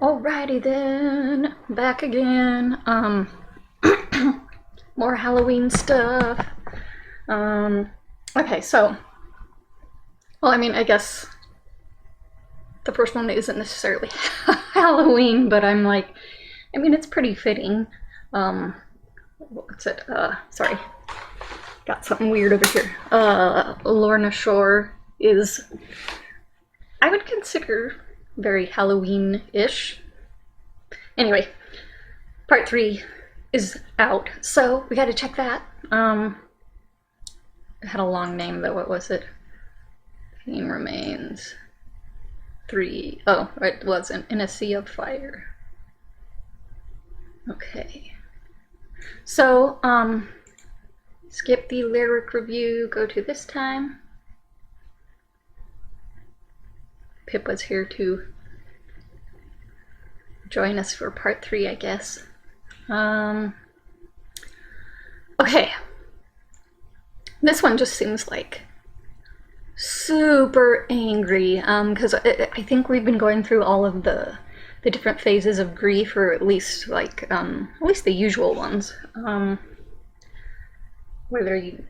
Alrighty then, back again. More Halloween stuff. Okay, so, well, I mean, I guess the first one isn't necessarily Halloween, but I'm like, I mean, it's pretty fitting. What's it? Sorry, got something weird over here. Lorna Shore is, I would consider, very Halloween-ish. Anyway, part 3 is out, so we gotta check that. It had a long name though. What was it? Pain Remains 3. Oh, it wasn't. In a Sea of Fire. Okay. So, skip the lyric review, go to this time. Pip was here to join us for part 3, I guess. Okay. This one just seems like super angry, because I think we've been going through all of the different phases of grief, or at least like at least the usual ones. Whether you,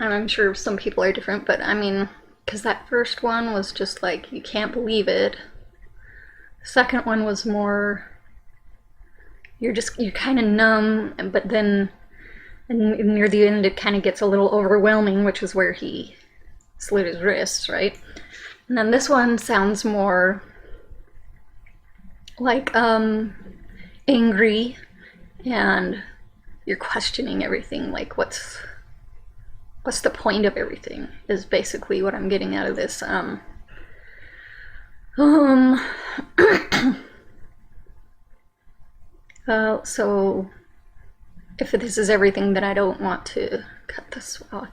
I'm sure some people are different, but I mean, because that first one was just like, you can't believe it. The second one was more, you're kind of numb, but then and near the end it kind of gets a little overwhelming, which is where he slit his wrists, right? And then this one sounds more like angry, and you're questioning everything, like what's the point of everything, is basically what I'm getting out of this. So if this is everything, then I don't want to cut this off.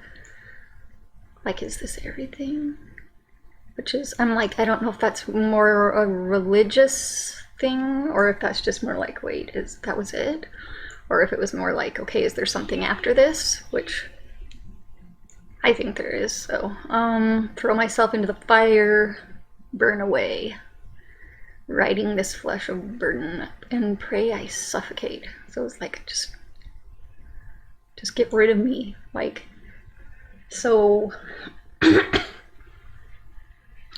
Like, is this everything? Which is, I'm like, I don't know if that's more a religious thing, or if that's just more like, wait, that was it? Or if it was more like, okay, is there something after this? Which I think there is. So, throw myself into the fire, burn away, riding this flesh of burden, and pray I suffocate. So it's like, just get rid of me. Like, so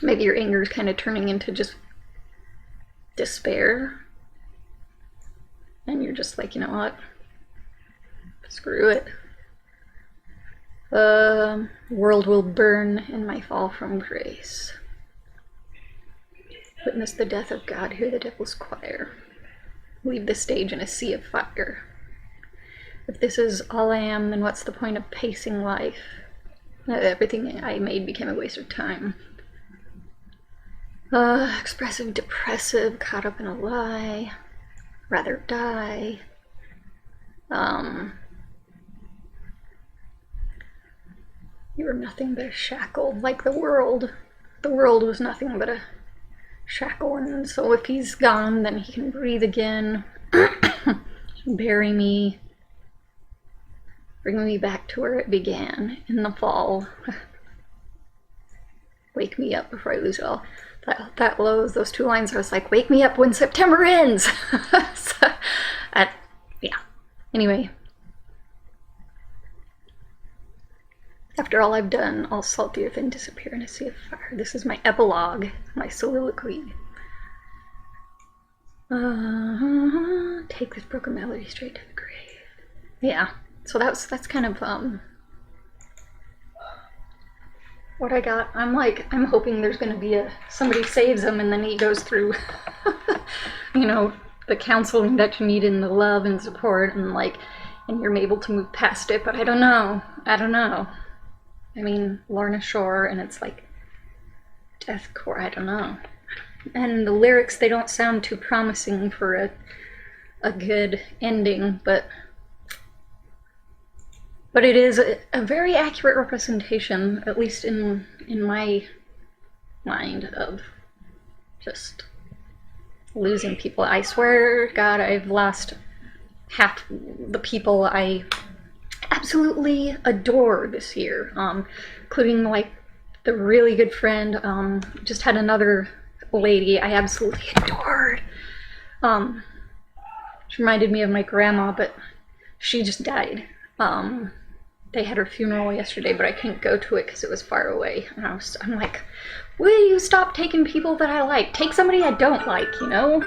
maybe your anger is kind of turning into just despair, and you're just like, you know what, screw it. World will burn in my fall from grace. Witness the death of God, hear the devil's choir. Leave the stage in a sea of fire. If this is all I am, then what's the point of pacing life? Everything I made became a waste of time. Expressive, depressive, caught up in a lie. Rather die. You were nothing but a shackle, like the world. The world was nothing but a shackle, and so if he's gone, then he can breathe again. Bury me. Bring me back to where it began, in the fall. Wake me up before I lose it all. Those 2 lines, I was like, wake me up when September ends! So, yeah. Anyway. After all I've done, I'll salt the earth and disappear in a sea of fire. This is my epilogue, my soliloquy. Take this broken melody straight to the grave. Yeah, so that's kind of what I got. I'm hoping there's gonna be somebody saves him, and then he goes through you know, the counseling that you need, and the love and support, and you're able to move past it. But I don't know. I mean, Lorna Shore, and it's like deathcore, I don't know. And the lyrics, they don't sound too promising for a good ending, but it is a very accurate representation, at least in my mind, of just losing people. I swear to God, I've lost half the people I absolutely adore this year, including like the really good friend. Just had another lady I absolutely adored. She reminded me of my grandma, but she just died. They had her funeral yesterday, but I couldn't go to it because it was far away. And I'm like, will you stop taking people that I like? Take somebody I don't like, you know?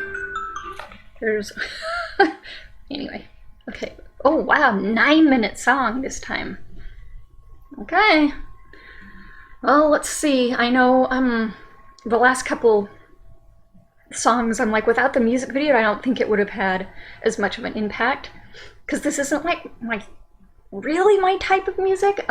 There's... Anyway, okay. Oh, wow, 9-minute song this time. Okay. Well, let's see. I know, the last couple songs, I'm like, without the music video, I don't think it would have had as much of an impact. Because this isn't, like, really my type of music.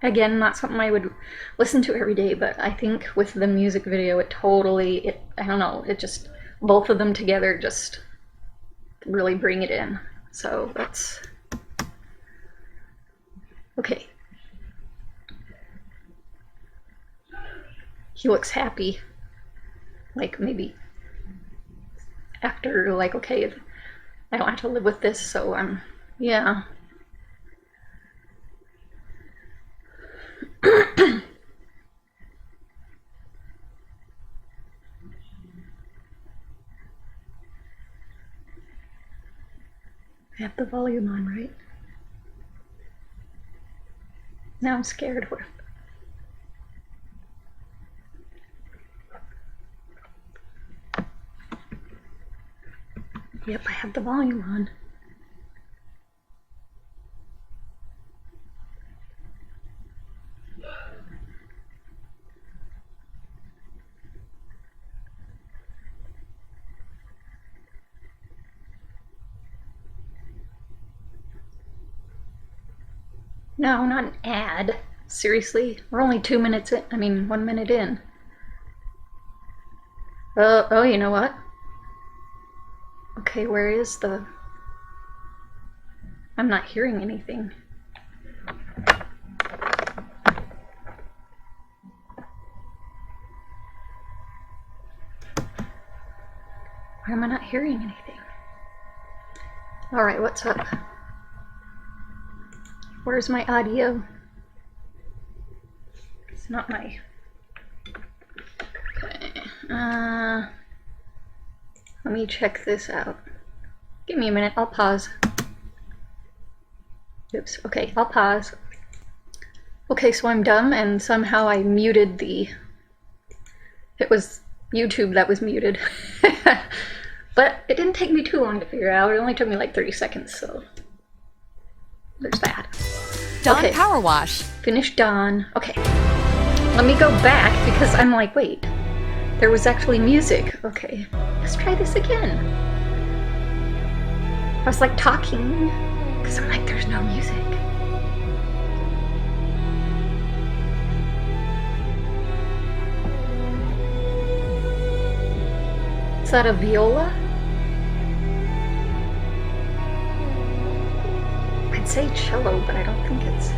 Again, not something I would listen to every day, but I think with the music video, I don't know, it just, both of them together just really bring it in. So let's, okay. He looks happy. Like, maybe after, like, okay, I don't have to live with this, so yeah. I have the volume on, right? Now I'm scared. What if... Yep, I have the volume on. No, not an ad. Seriously? We're only 2 minutes in. 1 minute in. Oh, you know what? Okay, where is the... I'm not hearing anything. Why am I not hearing anything? Alright, what's up? Where's my audio? It's not my... Okay. Let me check this out. Give me a minute, I'll pause. Oops, okay, I'll pause. Okay, so I'm dumb and somehow I muted the... It was YouTube that was muted. But it didn't take me too long to figure out. It only took me like 30 seconds, so... There's that. Dawn okay. Power Wash. Finish Dawn. Okay. Let me go back because I'm like, wait. There was actually music. Okay. Let's try this again. I was like talking because I'm like, there's no music. Is that a viola? I'd say cello, but I don't think it's...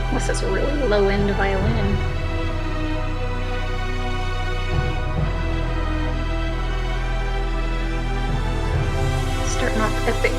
Unless it's a really low-end violin. Starting off epic.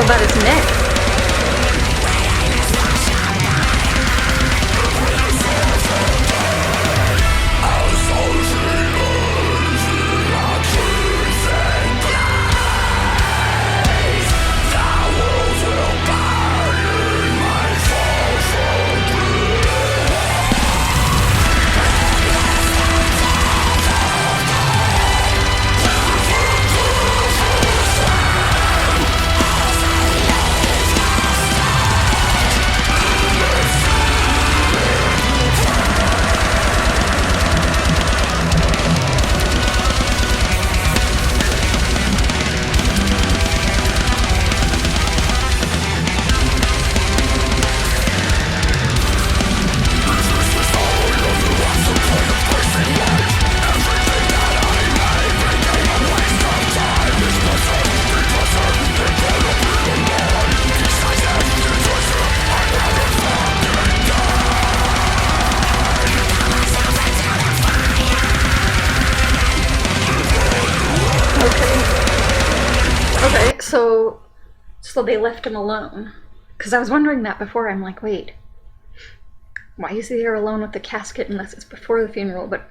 about his neck. So they left him alone. Because I was wondering that before. I'm like, wait, why is he there alone with the casket unless it's before the funeral? But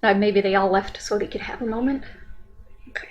maybe they all left so they could have a moment. Okay.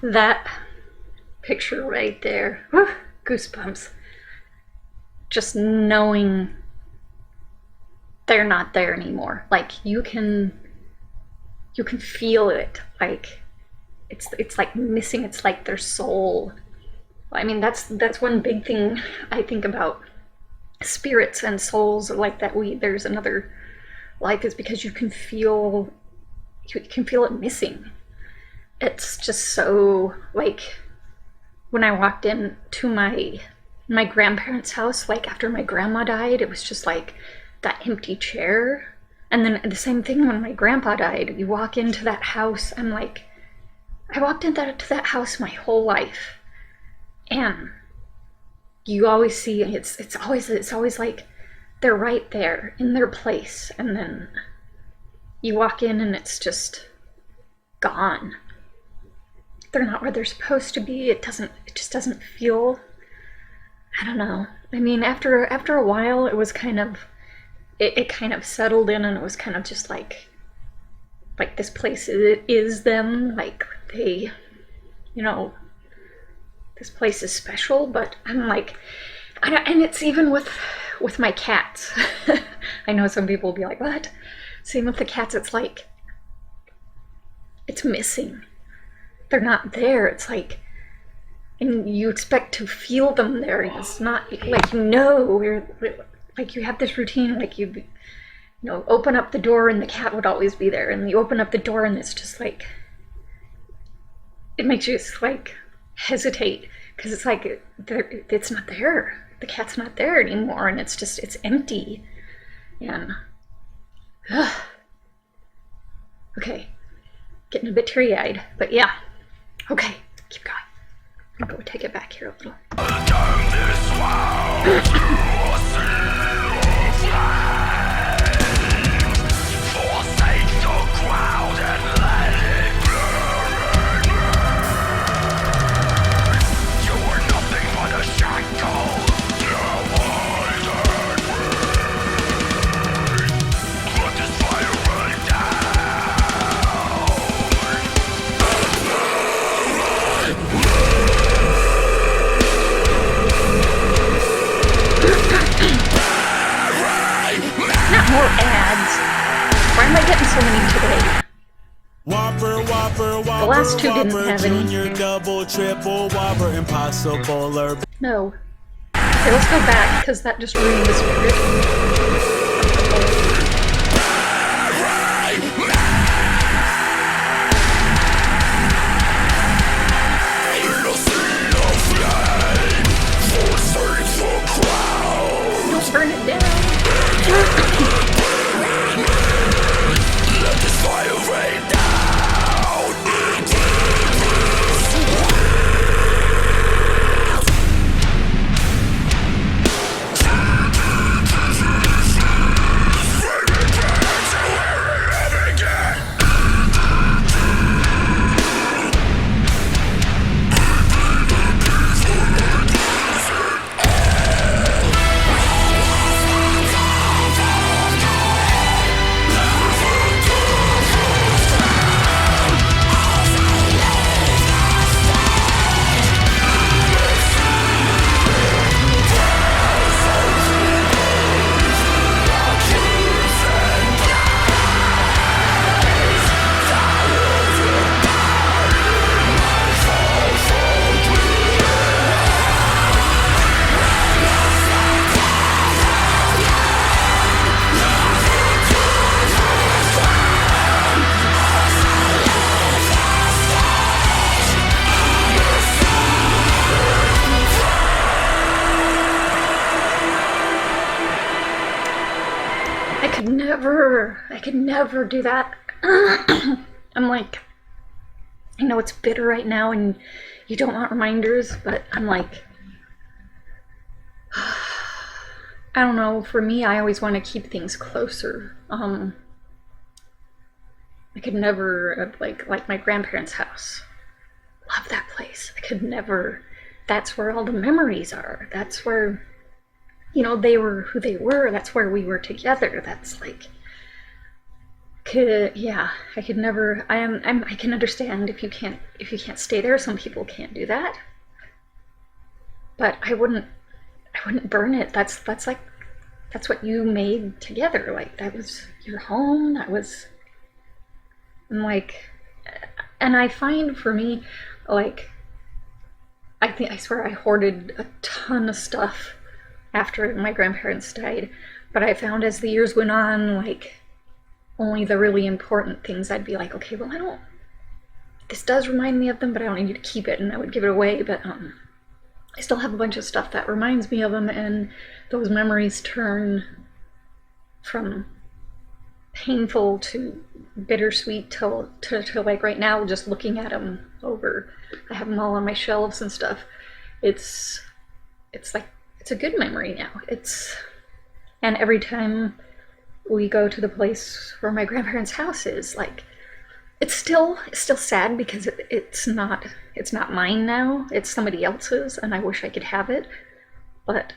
That picture right there, whew, goosebumps. Just knowing they're not there anymore. Like you can feel it. Like it's like missing. It's like their soul. I mean, that's one big thing I think about spirits and souls. Like that there's another life is because you can feel it missing. It's just so, like, when I walked into my grandparents' house, like, after my grandma died, it was just, like, that empty chair. And then the same thing when my grandpa died. You walk into that house, I'm like, I walked into that house my whole life. And you always see, it's always like, they're right there, in their place. And then you walk in and it's just gone. They're not where they're supposed to be. It just doesn't feel, I don't know. I mean, after a while, it was kind of, it kind of settled in, and it was kind of just like this place is them, like they, this place is special. But I'm like, and it's even with my cats. I know some people will be like, what? Same with the cats. It's like, it's missing. They're not there. It's like, and you expect to feel them there. It's not like, we're like, you have this routine, like you open up the door and the cat would always be there, and you open up the door and it's just like, it makes you just like hesitate, because it's like it's not there. The cat's not there anymore, and it's empty. And okay, getting a bit teary-eyed, but yeah. Okay, keep going. I'm gonna take it back here a little. Fire so many today. Whopper, Whopper, Whopper, The last two didn't Whopper, have any. Junior, Double, Triple, Whopper, Impossible, or... No. Okay, let's go back, because that just ruined the spirit. Don't burn it down. I could never do that. I'm like, I know it's bitter right now and you don't want reminders, but I'm like, I don't know, for me, I always want to keep things closer. I could never, like my grandparents' house. Love that place. I could never, that's where all the memories are. That's where, you know, they were who they were. That's where we were together. That's like, yeah, I could never, I can understand if you can't stay there. Some people can't do that. But I wouldn't burn it. That's what you made together. Like, that was your home. That was, I'm like, and I find for me, like, I swear I hoarded a ton of stuff after my grandparents died, but I found as the years went on, like, only the really important things I'd be like, okay, well, this does remind me of them, but I don't need you to keep it, and I would give it away. But I still have a bunch of stuff that reminds me of them, and those memories turn from painful to bittersweet to like right now, just looking at them over, I have them all on my shelves and stuff. It's like, it's a good memory now. And every time we go to the place where my grandparents' house is, like, it's still sad because it's not mine now. It's somebody else's, and I wish I could have it, but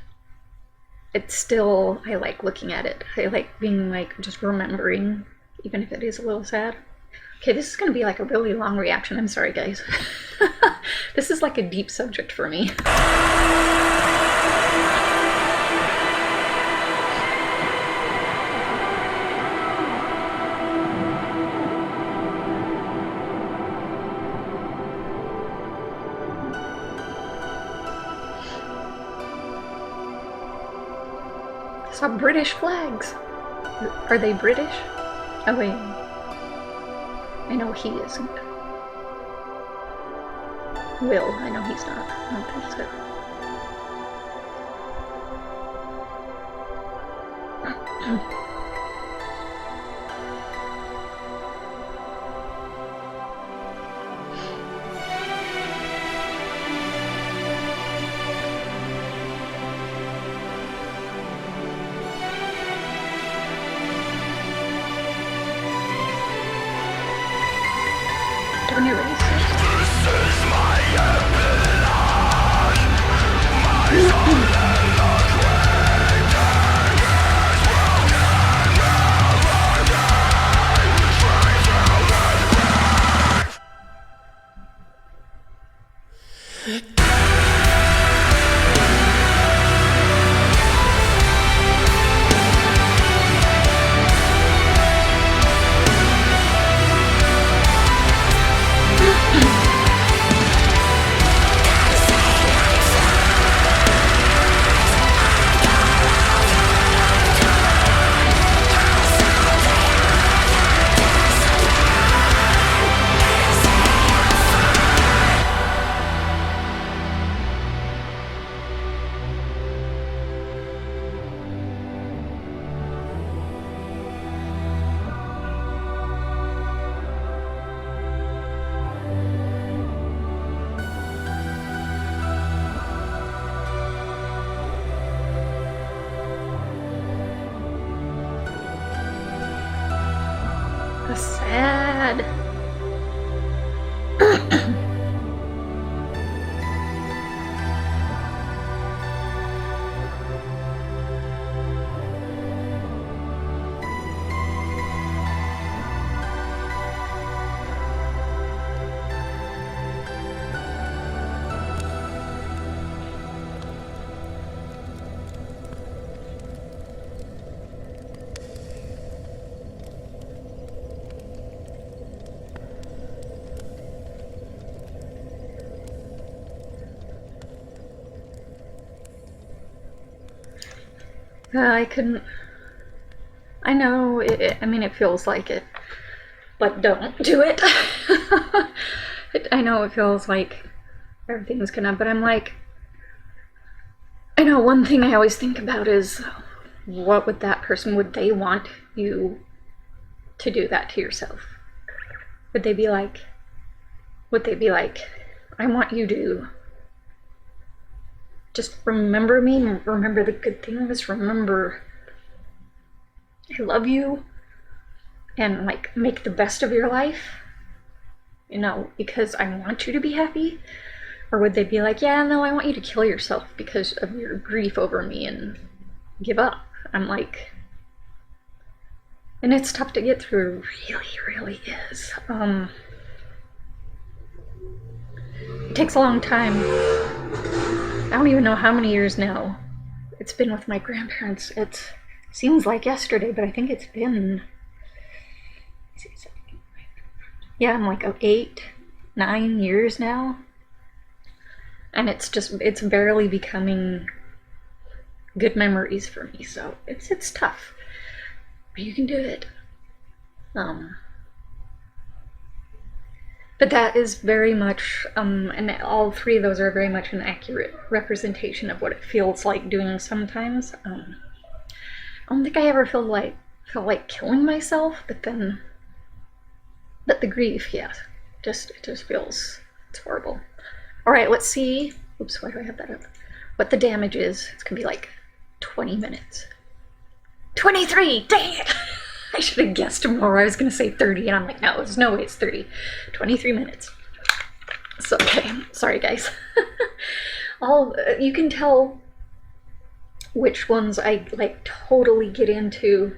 it's still, I like looking at it. I like being like, just remembering, even if it is a little sad. Okay, this is gonna be like a really long reaction. I'm sorry, guys. This is like a deep subject for me. I saw British flags. Are they British? Oh wait. I know he isn't. Will, I know he's not. I don't think so. Don't erase it. bad. I couldn't. I know, I mean, it feels like it, but don't do it. I know it feels like everything's gonna, but I'm like, I know one thing I always think about is what would that person, would they want you to do that to yourself? Would they be like, I want you to just remember me, remember the good things, remember I love you, and like make the best of your life, you know, because I want you to be happy? Or would they be like, yeah, no, I want you to kill yourself because of your grief over me and give up? I'm like, and it's tough to get through, really is. It takes a long time. I don't even know how many years now it's been with my grandparents. It seems like yesterday, but I think it's been, yeah, I'm like 8, 9 years now. And it's barely becoming good memories for me, so it's tough. But you can do it. But that is very much, and all 3 of those are very much an accurate representation of what it feels like doing sometimes. I don't think I ever felt like killing myself, but the grief, yeah, it just feels, it's horrible. All right, let's see. Oops, why do I have that up? What the damage is. It's gonna be like 20 minutes. 23, dang it! I should have guessed more. I was gonna say 30, and I'm like, no, there's no way it's 30. 23 minutes. So, okay, sorry guys. You can tell which ones I like totally get into,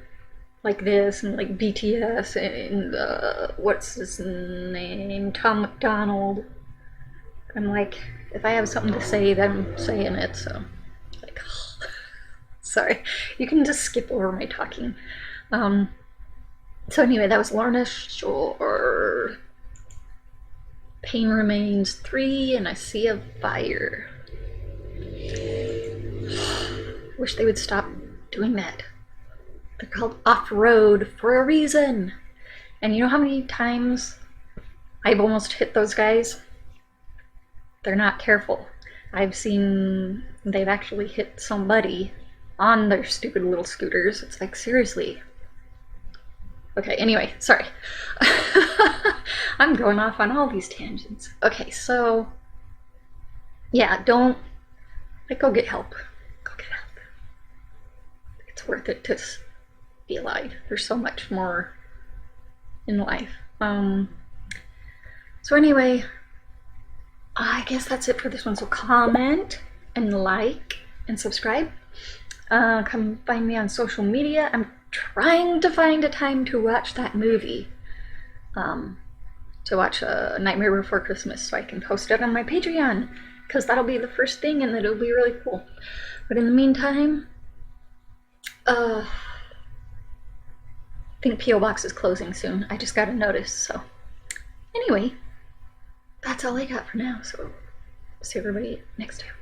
like this, and like BTS, and what's his name? Tom McDonald. I'm like, if I have something to say, then I'm saying it, so, like, sorry. You can just skip over my talking. So anyway, that was Lorna Shore. Pain Remains 3 and I See a Fire. Wish they would stop doing that. They're called off-road for a reason. And you know how many times I've almost hit those guys? They're not careful. I've seen they've actually hit somebody on their stupid little scooters. It's like, seriously. Okay, anyway, sorry. I'm going off on all these tangents. Okay, so yeah, don't, like, go get help. Go get help. It's worth it to be alive. There's so much more in life. So anyway, I guess that's it for this one. So comment and like and subscribe. Come find me on social media. I'm trying to find a time to watch that movie. To watch Nightmare Before Christmas, so I can post it on my Patreon, because that'll be the first thing and it'll be really cool. But in the meantime, I think P.O. Box is closing soon. I just got a notice, so anyway, that's all I got for now, so see everybody next time.